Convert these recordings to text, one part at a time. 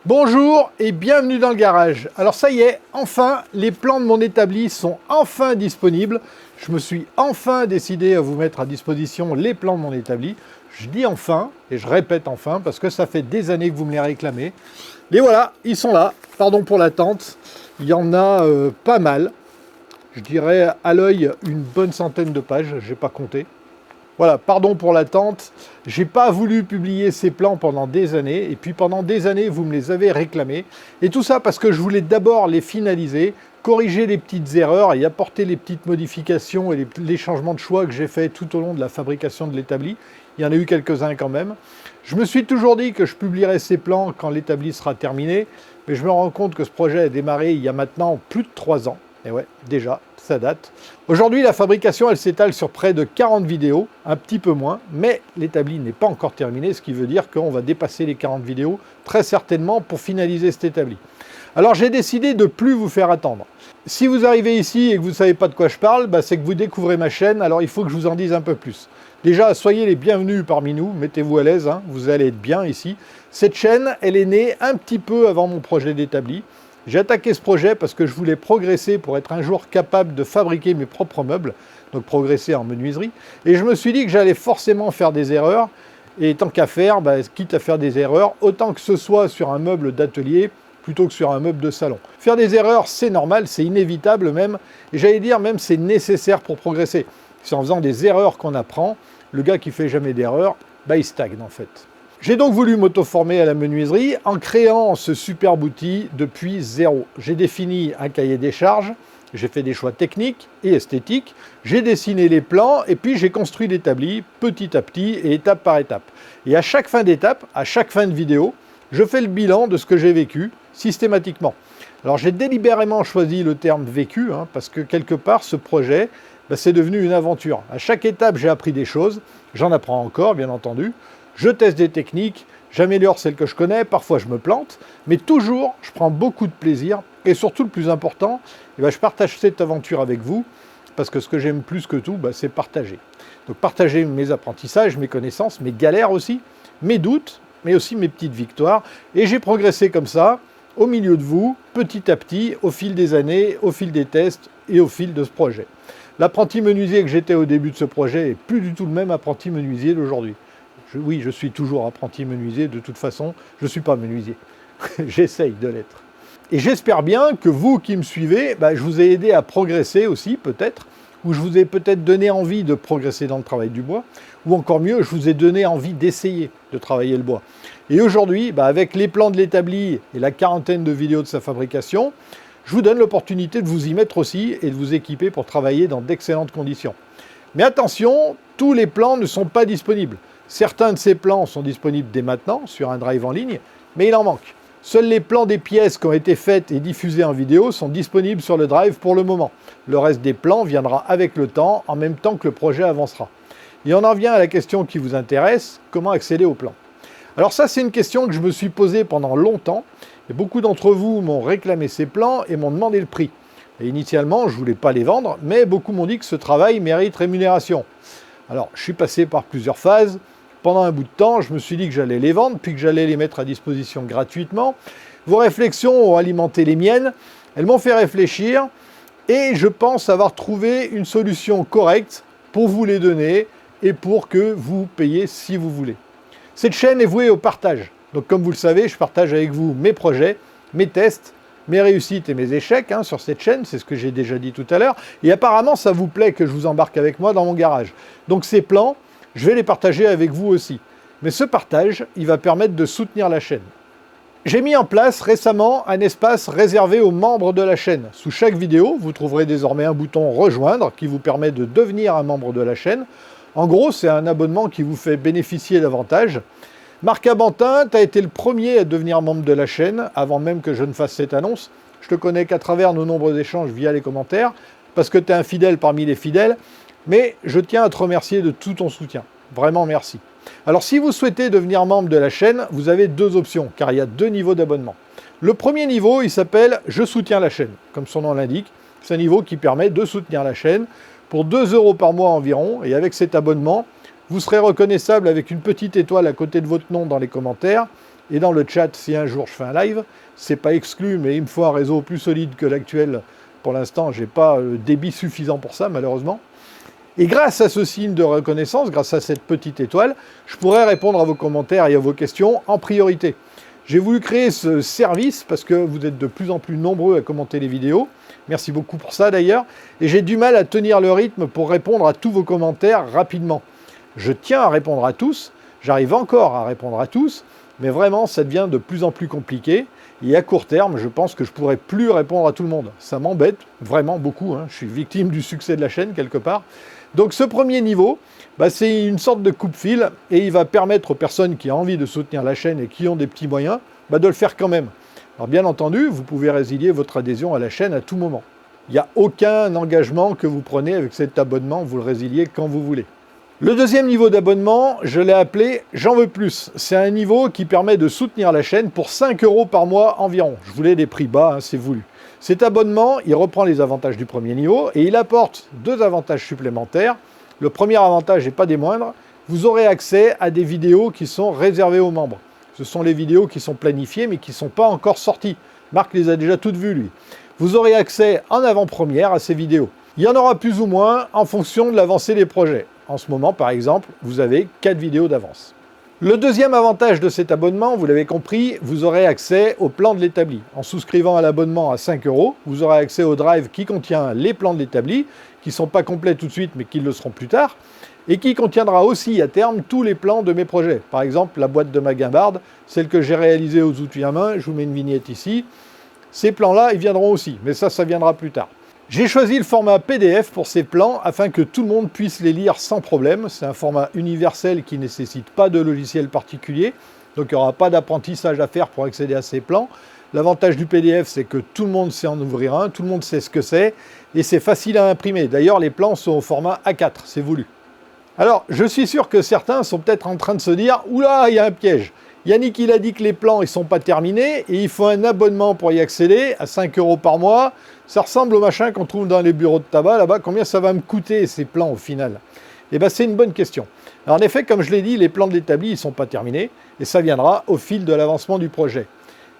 Bonjour et bienvenue dans le garage. Alors ça y est, enfin, les plans de mon établi sont enfin disponibles. Je me suis enfin décidé à vous mettre à disposition les plans de mon établi. Je dis enfin, et je répète enfin, parce que ça fait des années que vous me les réclamez. Et voilà, ils sont là. Pardon pour l'attente. Il y en a pas mal. Je dirais à l'œil une bonne centaine de pages, je n'ai pas compté. Voilà, pardon pour l'attente. J'ai pas voulu publier ces plans pendant des années, et puis pendant des années, vous me les avez réclamés. Et tout ça parce que je voulais d'abord les finaliser, corriger les petites erreurs et apporter les petites modifications et les changements de choix que j'ai fait tout au long de la fabrication de l'établi. Il y en a eu quelques-uns quand même. Je me suis toujours dit que je publierais ces plans quand l'établi sera terminé, mais je me rends compte que ce projet a démarré il y a maintenant plus de 3 ans. Et ouais, déjà, ça date. Aujourd'hui, la fabrication, elle s'étale sur près de 40 vidéos, un petit peu moins, mais l'établi n'est pas encore terminé, ce qui veut dire qu'on va dépasser les 40 vidéos très certainement pour finaliser cet établi. Alors j'ai décidé de ne plus vous faire attendre. Si vous arrivez ici et que vous ne savez pas de quoi je parle, c'est que vous découvrez ma chaîne, alors il faut que je vous en dise un peu plus. Déjà, soyez les bienvenus parmi nous, mettez-vous à l'aise, vous allez être bien ici. Cette chaîne, elle est née un petit peu avant mon projet d'établi. J'ai attaqué ce projet parce que je voulais progresser pour être un jour capable de fabriquer mes propres meubles, donc progresser en menuiserie. Et je me suis dit que j'allais forcément faire des erreurs, et tant qu'à faire, quitte à faire des erreurs, autant que ce soit sur un meuble d'atelier plutôt que sur un meuble de salon. Faire des erreurs, c'est normal, c'est inévitable même, et j'allais dire même c'est nécessaire pour progresser. C'est en faisant des erreurs qu'on apprend. Le gars qui fait jamais d'erreurs, il stagne en fait. J'ai donc voulu m'auto-former à la menuiserie en créant ce superbe outil depuis zéro. J'ai défini un cahier des charges, j'ai fait des choix techniques et esthétiques, j'ai dessiné les plans et puis j'ai construit l'établi petit à petit et étape par étape. Et à chaque fin d'étape, à chaque fin de vidéo, je fais le bilan de ce que j'ai vécu systématiquement. Alors j'ai délibérément choisi le terme vécu parce que quelque part ce projet, c'est devenu une aventure. À chaque étape, j'ai appris des choses, j'en apprends encore bien entendu. Je teste des techniques, j'améliore celles que je connais, parfois je me plante, mais toujours je prends beaucoup de plaisir et surtout le plus important, je partage cette aventure avec vous parce que ce que j'aime plus que tout, c'est partager. Donc partager mes apprentissages, mes connaissances, mes galères aussi, mes doutes, mais aussi mes petites victoires. Et j'ai progressé comme ça, au milieu de vous, petit à petit, au fil des années, au fil des tests et au fil de ce projet. L'apprenti menuisier que j'étais au début de ce projet est plus du tout le même apprenti menuisier d'aujourd'hui. Oui, je suis toujours apprenti menuisier, de toute façon, je ne suis pas menuisier. J'essaye de l'être. Et j'espère bien que vous qui me suivez, je vous ai aidé à progresser aussi, peut-être, ou je vous ai peut-être donné envie de progresser dans le travail du bois, ou encore mieux, je vous ai donné envie d'essayer de travailler le bois. Et aujourd'hui, avec les plans de l'établi et la quarantaine de vidéos de sa fabrication, je vous donne l'opportunité de vous y mettre aussi et de vous équiper pour travailler dans d'excellentes conditions. Mais attention, tous les plans ne sont pas disponibles. Certains de ces plans sont disponibles dès maintenant sur un drive en ligne, mais il en manque. Seuls les plans des pièces qui ont été faites et diffusées en vidéo sont disponibles sur le drive pour le moment. Le reste des plans viendra avec le temps, en même temps que le projet avancera. Et on en vient à la question qui vous intéresse, comment accéder aux plans? Alors ça, c'est une question que je me suis posée pendant longtemps, et beaucoup d'entre vous m'ont réclamé ces plans et m'ont demandé le prix. Et initialement, je ne voulais pas les vendre, mais beaucoup m'ont dit que ce travail mérite rémunération. Alors, je suis passé par plusieurs phases. Pendant un bout de temps, je me suis dit que j'allais les vendre, puis que j'allais les mettre à disposition gratuitement. Vos réflexions ont alimenté les miennes, elles m'ont fait réfléchir, et je pense avoir trouvé une solution correcte pour vous les donner et pour que vous payiez si vous voulez. Cette chaîne est vouée au partage. Donc comme vous le savez, je partage avec vous mes projets, mes tests, mes réussites et mes échecs sur cette chaîne, c'est ce que j'ai déjà dit tout à l'heure. Et apparemment, ça vous plaît que je vous embarque avec moi dans mon garage. Donc ces plans, je vais les partager avec vous aussi. Mais ce partage, il va permettre de soutenir la chaîne. J'ai mis en place récemment un espace réservé aux membres de la chaîne. Sous chaque vidéo, vous trouverez désormais un bouton « Rejoindre » qui vous permet de devenir un membre de la chaîne. En gros, c'est un abonnement qui vous fait bénéficier d'avantages. Marc Abantin, tu as été le premier à devenir membre de la chaîne, avant même que je ne fasse cette annonce. Je te connais qu'à travers nos nombreux échanges via les commentaires, parce que tu es un fidèle parmi les fidèles. Mais je tiens à te remercier de tout ton soutien. Vraiment merci. Alors si vous souhaitez devenir membre de la chaîne, vous avez deux options, car il y a deux niveaux d'abonnement. Le premier niveau, il s'appelle « Je soutiens la chaîne », comme son nom l'indique. C'est un niveau qui permet de soutenir la chaîne pour 2 € par mois environ. Et avec cet abonnement, vous serez reconnaissable avec une petite étoile à côté de votre nom dans les commentaires et dans le chat si un jour je fais un live. C'est pas exclu, mais il me faut un réseau plus solide que l'actuel. Pour l'instant, j'ai pas le débit suffisant pour ça, malheureusement. Et grâce à ce signe de reconnaissance, grâce à cette petite étoile, je pourrai répondre à vos commentaires et à vos questions en priorité. J'ai voulu créer ce service parce que vous êtes de plus en plus nombreux à commenter les vidéos. Merci beaucoup pour ça d'ailleurs. Et j'ai du mal à tenir le rythme pour répondre à tous vos commentaires rapidement. Je tiens à répondre à tous, j'arrive encore à répondre à tous, mais vraiment ça devient de plus en plus compliqué. Et à court terme, je pense que je ne pourrai plus répondre à tout le monde. Ça m'embête vraiment beaucoup, hein. Je suis victime du succès de la chaîne quelque part. Donc ce premier niveau, c'est une sorte de coupe-fil et il va permettre aux personnes qui ont envie de soutenir la chaîne et qui ont des petits moyens, de le faire quand même. Alors bien entendu, vous pouvez résilier votre adhésion à la chaîne à tout moment. Il n'y a aucun engagement que vous prenez avec cet abonnement, vous le résiliez quand vous voulez. Le deuxième niveau d'abonnement, je l'ai appelé « J'en veux plus ». C'est un niveau qui permet de soutenir la chaîne pour 5 € par mois environ. Je voulais des prix bas, c'est voulu. Cet abonnement, il reprend les avantages du premier niveau et il apporte 2 avantages supplémentaires. Le premier avantage n'est pas des moindres, vous aurez accès à des vidéos qui sont réservées aux membres. Ce sont les vidéos qui sont planifiées mais qui ne sont pas encore sorties. Marc les a déjà toutes vues, lui. Vous aurez accès en avant-première à ces vidéos. Il y en aura plus ou moins en fonction de l'avancée des projets. En ce moment, par exemple, vous avez 4 vidéos d'avance. Le deuxième avantage de cet abonnement, vous l'avez compris, vous aurez accès au plan de l'établi. En souscrivant à l'abonnement à 5 €, vous aurez accès au drive qui contient les plans de l'établi, qui ne sont pas complets tout de suite, mais qui le seront plus tard, et qui contiendra aussi à terme tous les plans de mes projets. Par exemple, la boîte de ma guimbarde, celle que j'ai réalisée aux outils à main, je vous mets une vignette ici. Ces plans-là, ils viendront aussi, mais ça viendra plus tard. J'ai choisi le format PDF pour ces plans afin que tout le monde puisse les lire sans problème. C'est un format universel qui ne nécessite pas de logiciel particulier, donc il n'y aura pas d'apprentissage à faire pour accéder à ces plans. L'avantage du PDF, c'est que tout le monde sait en ouvrir un, tout le monde sait ce que c'est, et c'est facile à imprimer. D'ailleurs, les plans sont au format A4, c'est voulu. Alors, je suis sûr que certains sont peut-être en train de se dire « Oula, il y a un piège !» Yannick, il a dit que les plans ne sont pas terminés et il faut un abonnement pour y accéder à 5 € par mois. Ça ressemble au machin qu'on trouve dans les bureaux de tabac là-bas. Combien ça va me coûter ces plans au final? Eh bien, c'est une bonne question. Alors, en effet, comme je l'ai dit, les plans de l'établi ne sont pas terminés et ça viendra au fil de l'avancement du projet.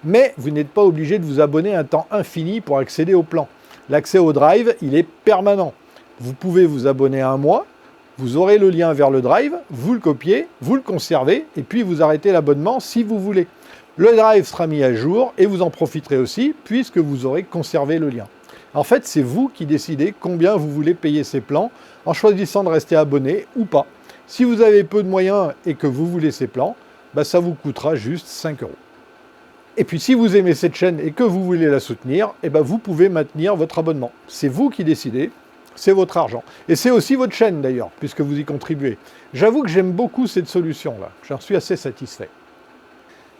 Mais vous n'êtes pas obligé de vous abonner un temps infini pour accéder aux plans. L'accès au drive, il est permanent. Vous pouvez vous abonner à un mois. Vous aurez le lien vers le drive, vous le copiez, vous le conservez, et puis vous arrêtez l'abonnement si vous voulez. Le drive sera mis à jour, et vous en profiterez aussi, puisque vous aurez conservé le lien. En fait, c'est vous qui décidez combien vous voulez payer ces plans, en choisissant de rester abonné ou pas. Si vous avez peu de moyens et que vous voulez ces plans, ça vous coûtera juste 5 €. Et puis si vous aimez cette chaîne et que vous voulez la soutenir, vous pouvez maintenir votre abonnement. C'est vous qui décidez. C'est votre argent. Et c'est aussi votre chaîne d'ailleurs, puisque vous y contribuez. J'avoue que j'aime beaucoup cette solution-là. J'en suis assez satisfait.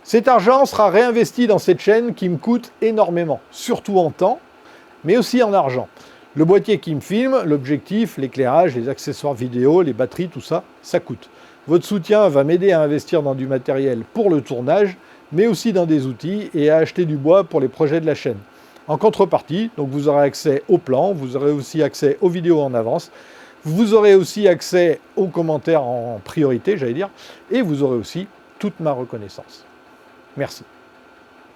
Cet argent sera réinvesti dans cette chaîne qui me coûte énormément, surtout en temps, mais aussi en argent. Le boîtier qui me filme, l'objectif, l'éclairage, les accessoires vidéo, les batteries, tout ça, ça coûte. Votre soutien va m'aider à investir dans du matériel pour le tournage, mais aussi dans des outils et à acheter du bois pour les projets de la chaîne. En contrepartie, donc vous aurez accès aux plans, vous aurez aussi accès aux vidéos en avance, vous aurez aussi accès aux commentaires en priorité, j'allais dire, et vous aurez aussi toute ma reconnaissance. Merci.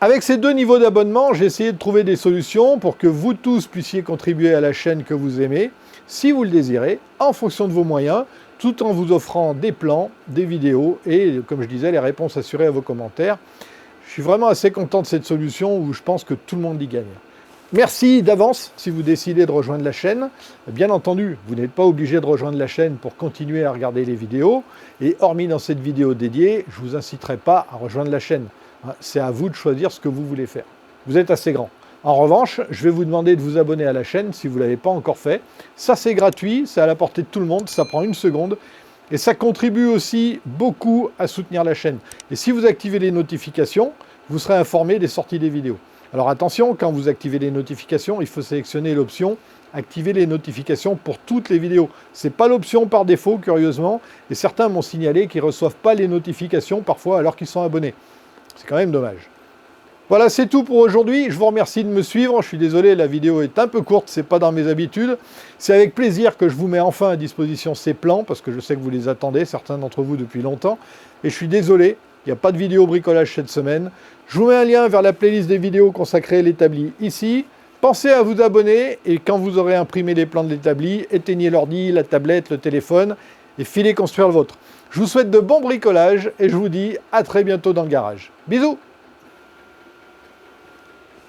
Avec ces 2 niveaux d'abonnement, j'ai essayé de trouver des solutions pour que vous tous puissiez contribuer à la chaîne que vous aimez, si vous le désirez, en fonction de vos moyens, tout en vous offrant des plans, des vidéos et, comme je disais, les réponses assurées à vos commentaires. Je suis vraiment assez content de cette solution où je pense que tout le monde y gagne. Merci d'avance si vous décidez de rejoindre la chaîne. Bien entendu, vous n'êtes pas obligé de rejoindre la chaîne pour continuer à regarder les vidéos. Et hormis dans cette vidéo dédiée, je ne vous inciterai pas à rejoindre la chaîne. C'est à vous de choisir ce que vous voulez faire. Vous êtes assez grand. En revanche, je vais vous demander de vous abonner à la chaîne si vous ne l'avez pas encore fait. Ça, c'est gratuit, c'est à la portée de tout le monde, ça prend 1 seconde. Et ça contribue aussi beaucoup à soutenir la chaîne. Et si vous activez les notifications, vous serez informé des sorties des vidéos. Alors attention, quand vous activez les notifications, il faut sélectionner l'option « Activer les notifications pour toutes les vidéos ». Ce n'est pas l'option par défaut, curieusement, et certains m'ont signalé qu'ils ne reçoivent pas les notifications parfois alors qu'ils sont abonnés. C'est quand même dommage. Voilà, c'est tout pour aujourd'hui. Je vous remercie de me suivre. Je suis désolé, la vidéo est un peu courte, c'est pas dans mes habitudes. C'est avec plaisir que je vous mets enfin à disposition ces plans, parce que je sais que vous les attendez, certains d'entre vous depuis longtemps. Et je suis désolé Il n'y a pas de vidéo bricolage cette semaine. Je vous mets un lien vers la playlist des vidéos consacrées à l'établi ici. Pensez à vous abonner et quand vous aurez imprimé les plans de l'établi, éteignez l'ordi, la tablette, le téléphone et filez construire le vôtre. Je vous souhaite de bons bricolages et je vous dis à très bientôt dans le garage. Bisous!